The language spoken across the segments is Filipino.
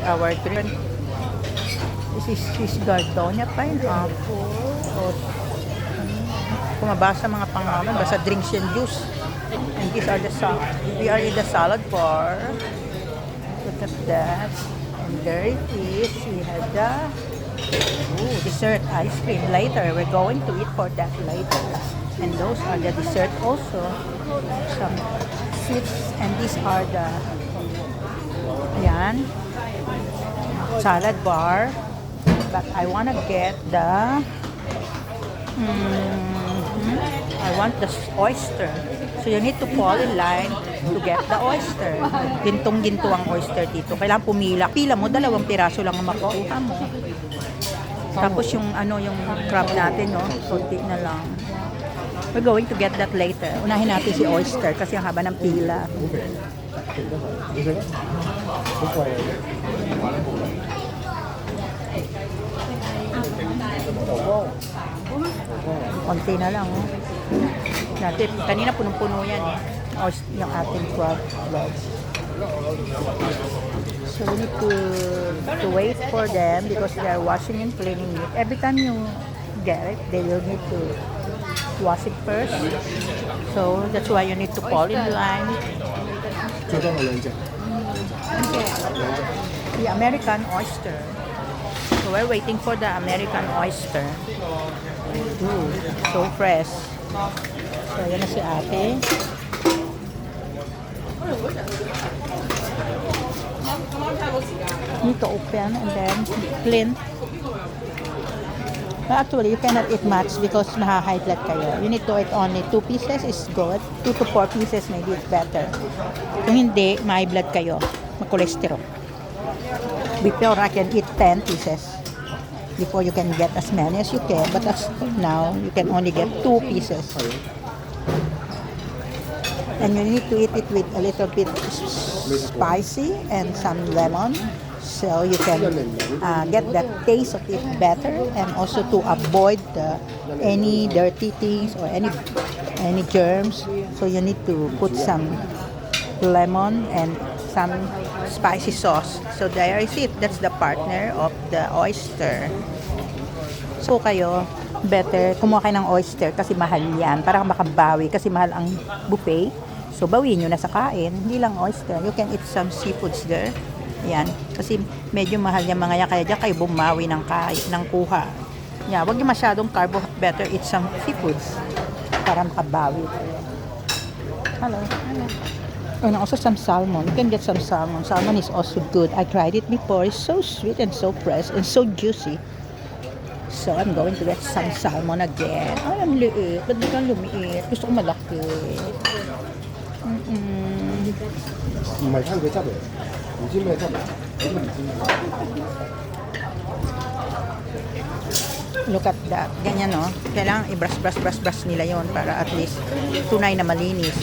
our drink. This is Gardonia pineapple. O, kung mabasa mga pangalan, basta drinks and juice. And these are the salad. We are in the salad bar. Look at that. And there it is. We have the dessert ice cream. Later, we're going to eat for that later. And those are the dessert also. Some sweets. And these are the salad bar. But I want to get the I want the oyster. So you need to fall in line to get the oyster. Gintong-ginto ang oyster dito. Kailangan pumila. Pila mo, 2 piraso lang ang makukuha mo. Tapos yung yung crab natin, no? Kunti na lang. We're going to get that later. Unahin natin si oyster kasi ang haba ng pila. Konti na lang, oh. Dati, kanina punong-puno yan, eh. Yung ating crab legs. So we need to wait for them because they are washing and cleaning it. Every time you get it, they will need to wash it first. So that's why you need to fall in line. The American oyster. So we're waiting for the American oyster. Ooh, so fresh. So yan na si ate. Need to open and then clean. But actually, you cannot eat much because high blood kayo. You need to eat only 2 pieces is good. 2 to 4 pieces maybe it's better. Kung hindi, high blood kayo. Mag-cholesterol. Before I can eat 10 pieces. Before you can get as many as you can. But as now, you can only get 2 pieces. And you need to eat it with a little bit spicy and some lemon. So you can get the taste of it better. And also to avoid any dirty things or any germs. So you need to put some lemon and some spicy sauce. So there is it. That's the partner of the oyster. So kayo, better kumuha kayo ng oyster kasi mahal yan. Para makabawi kasi mahal ang buffet. So bawiin nyo na sa kain. Hindi lang oyster. You can eat some seafoods there. Yan. Kasi medyo mahal yung mga yan. Kaya dyan kayo bumawi ng kuha. Yeah, wag yung masyadong carbo. Better eat some seafoods. Para makabawi. Hello. And also some salmon. You can get some salmon. Salmon is also good. I tried it before. It's so sweet and so fresh and so juicy. So I'm going to get some salmon again. Ay, ang liit. Ba't di kang lumiit? Gusto ko malaki. Look at that. Ganyan, no? Kailangan i-brush nila yon para at least tunay na malinis.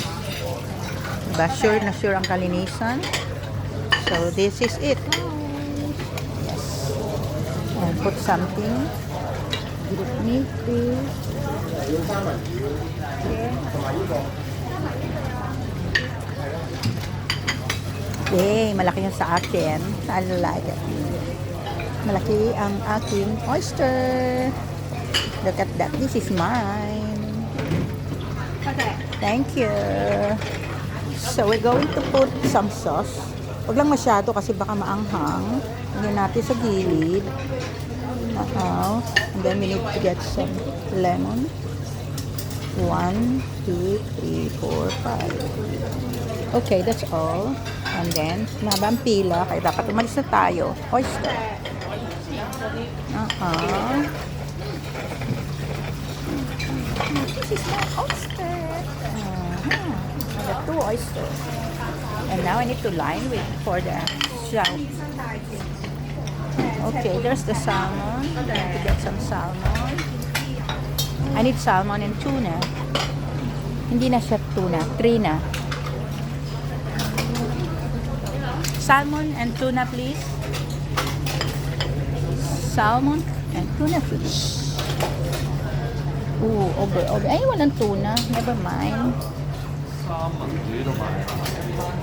Diba? Sure na sure ang kalinisan. So, this is it. Yes. And put something. Give it me, please. Okay, malaki yung sa akin. I like it. Malaki ang aking oyster. Look at that. This is mine. Thank you. So, we're going to put some sauce. Huwag lang masyado kasi baka maanghang. Lagyan natin sa gilid. And then we need to get some lemon. 1, 2, 3, 4, 5. Okay, that's all. And then, nabang pila. Kaya dapat umalis na tayo. Oyster. This is my oyster. The 2 oysters. And now I need to line with for the shell. Okay, there's the salmon. I need to get some salmon. I need salmon and tuna. Hindi na siya tuna. 3 na. Salmon and tuna, please. Salmon and tuna fish. Ooh, over. Ay, walang tuna. Never mind.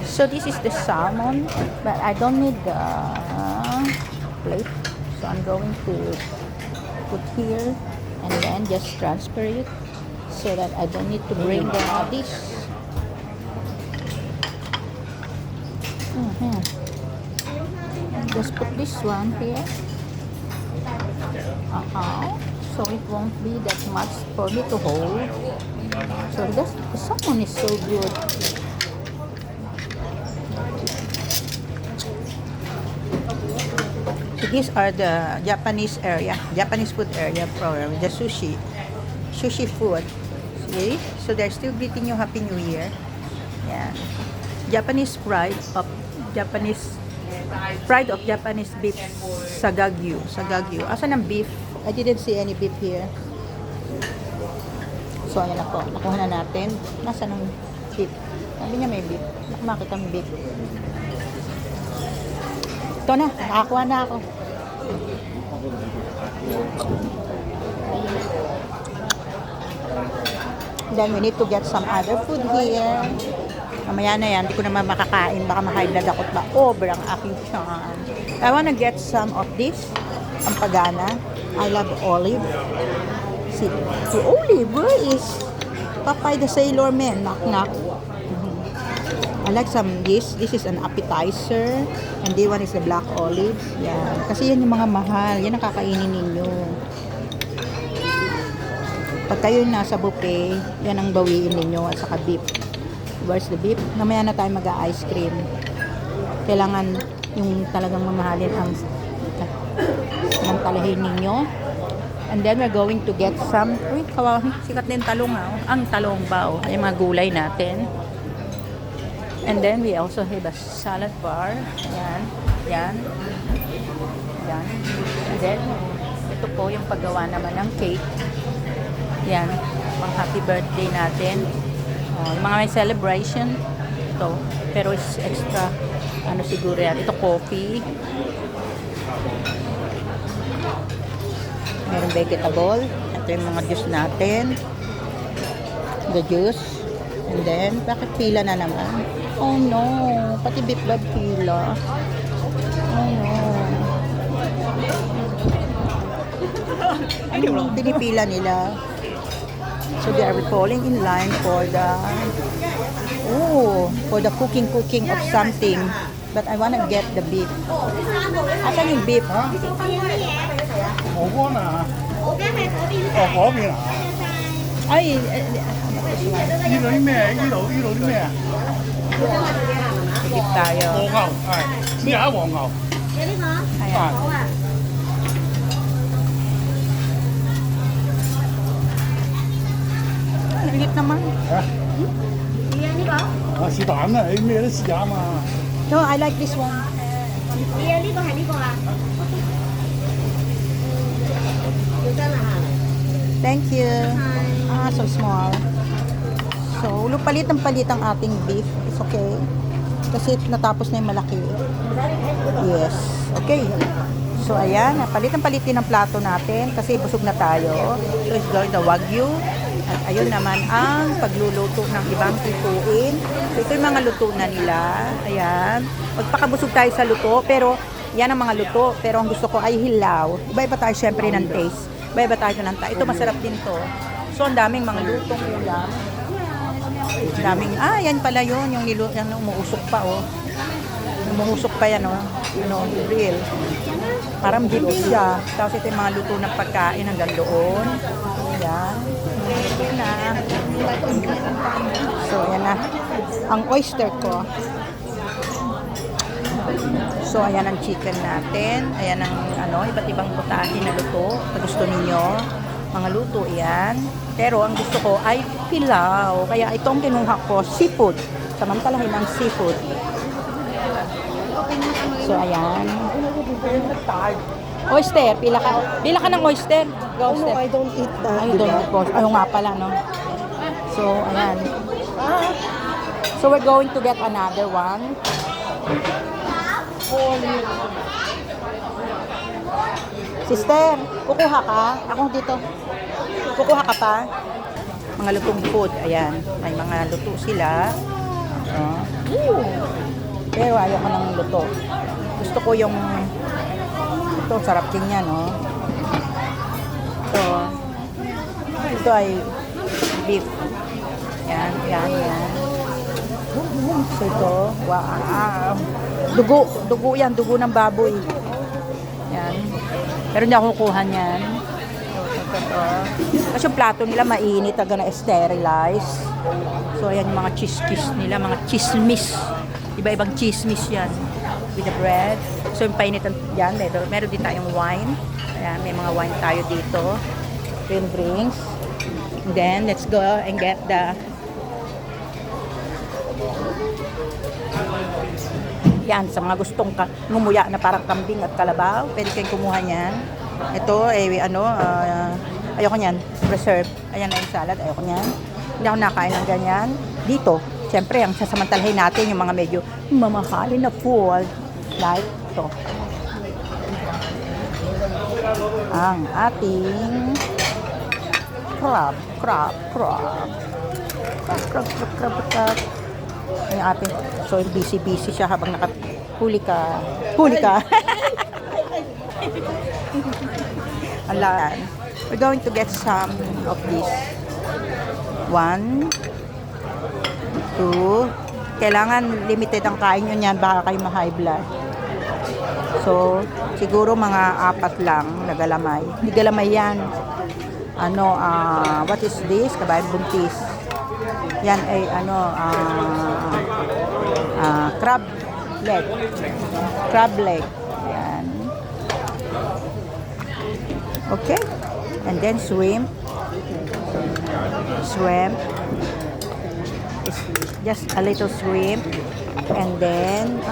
So this is the salmon, but I don't need the plate. So I'm going to put here and then just transfer it so that I don't need to bring the dish. Just put this one here. So it won't be that much for me to hold. So the salmon is so good. So these are the Japanese food area for the sushi food. See? So they're still greeting you Happy New Year. Yeah. Japanese pride of Japanese beef sa Gagyu. Asan ang beef? I didn't see any beef here. So ayan na po. Nakuha na natin. Nasaan ang beef? Sabi niya may beef. Nakita ang beef. Ito na. Nakakuha na ako. Then we need to get some other food here. Mamaya na yan, hindi ko naman makakain. Baka ma-high blood ako ba? Sobrang aking tiyan. I wanna get some of this. Ang pagana. I love olive. Si Olive, where is Popeye the Sailor Man? Knock. I like some this. This is an appetizer. And this one is the black olive. Yan. Kasi yan yung mga mahal. Yan ang kakainin ninyo. Pag kayo nasa buffet, yan ang bawiin ninyo at saka beef. Where's the beef? Mamaya na tayo mag-ice cream. Kailangan yung talagang mamahalin ang talahin ninyo. And then we're going to get some, sikat din talong ang talong bao, ay mga gulay natin. And then we also have a salad bar. Yan. And then, ito po yung paggawa naman ng cake. Yan, pang happy birthday natin. Yung mga may celebration, ito. Pero is extra, siguro yan. Ito coffee. Meron vegetable. Ito yung mga juice natin. The juice. And then, bakit pila na naman? Oh no, pati beef bag pila. Oh no. Pinipila nila. So they are falling in line for the cooking of something. But I wanna get the beef. Asan yung beef? Ay, 呢度啲咩？呢度啲咩啊？ beef tayo. 黃牛係，試下黃牛。 Ayan. Ang liit naman. 啊，是但啦，你咩都試下嘛。 No, I like this one. Thank you. So small. So, palit ang ating beef. It's okay. Kasi natapos na yung malaki. Yes. Okay. So, ayan. Palit din ang plato natin kasi busog na tayo. So, it's going the Wagyu. At ayun naman ang pagluluto ng ibang lutuin. So, ito yung mga luto na nila. Ayan. Magpakabusog tayo sa luto. Pero, yan ang mga luto. Pero ang gusto ko ay hilaw. Iba-iba tayo syempre ng taste. Iba-iba tayo ng tayo. Ito masarap din to. So, ang daming mga lutong ulam. Daming, yan pala yun. Yung umuusok pa, Umuusok pa yan, grill. Parang beef siya. Tapos ito yung mga luto ng pagkain hanggang doon. Ayan. Ito na. So, ayan na. Ang oyster ko. So, ayan ang chicken natin. Ayan ang, iba't ibang putahe na luto. Kung gusto ninyo, mga luto, yan. Pero, ang gusto ko ay pilaw. Kaya, ito ang kinuha ko, seafood. Samantalahin ang seafood. So, ayan. Oyster, pila ka ng oyster. Go, oyster. I don't eat that. Ay, don't eat oyster. Ayaw nga pala, no? So, ayan. So, we're going to get another one. Sister, kukuha ka? Ako dito. Kukuha ka pa? Mga lutong food. Ayan. May mga luto sila. Pero ayaw ko ng luto. Gusto ko yung Ito, sarap din yan, no? Ito ay beef. Yan, yan, yan. So ito, wow. Dugo yan, dugo ng baboy. Yan. Pero hindi ako kukuha niyan. Ito. Kasi yung plato nila mainit, taga na sterilize. So ayan yung mga cheese nila, mga chismis. Iba-ibang chismis yan. With the bread. So yung painitan yan, meron din tayong wine. Ayan, may mga wine tayo dito. Green drinks. And then, let's go and get the yan, sa mga gustong ngumuya na parang kambing at kalabaw, pwede kayong kumuha niyan. Ito, ayoko niyan, preserve. Ayan na yung salad, ayoko niyan. Hindi ako nakain ng ganyan. Dito, syempre, ang sasamantalahin natin yung mga medyo mamahalin na food. Like ito. Ang ating crab. Yung ating, so busy siya habang huli ka. Alan. We're going to get some of this. 1, 2. Kailangan limited ang kain nyo niyan, baka kayo ma-high blood. So, siguro mga 4 lang na galamay. Hindi galamay yan. What is this? Kabayan buntis. Yan ay crab leg. Crab leg. Yan. Okay. And then shrimp. It's just a little shrimp. And then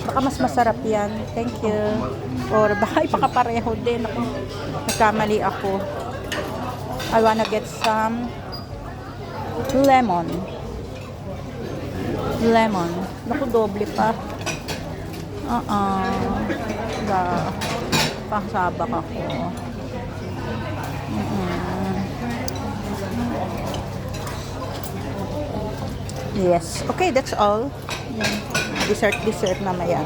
baka mas masarap yan. Thank you. Or baka ipakapareho din. Ako, nagkamali ako. I wanna get some lemon. Naku, doble pa. Pasabak ako. Yes. Okay, that's all. Dessert mamaya.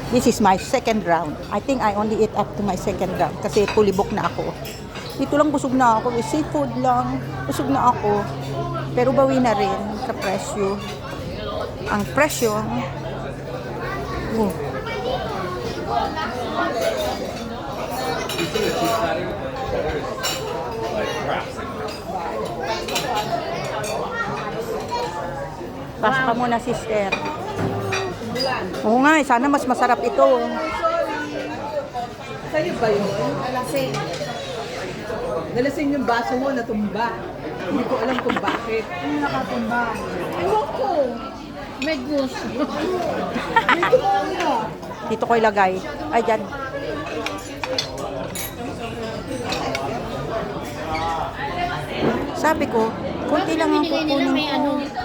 This is my second round. I think I only eat up to my second round kasi fully booked na ako. Dito lang busog na ako. Seafood lang. Busog na ako. Pero bawi na rin sa presyo. Ang presyo, Pasok ka muna, sister. Oo nga, sana mas masarap ito. Sa'yo ba yun? Nalasing. Nalasing yung baso mo, natumba. Hindi ko alam kung bakit. Ano nakatumba? Ewan ko. May gusto. May gusto. Dito ko ilagay. Ay, dyan. Sabi ko, konti lang ang kukunin ko.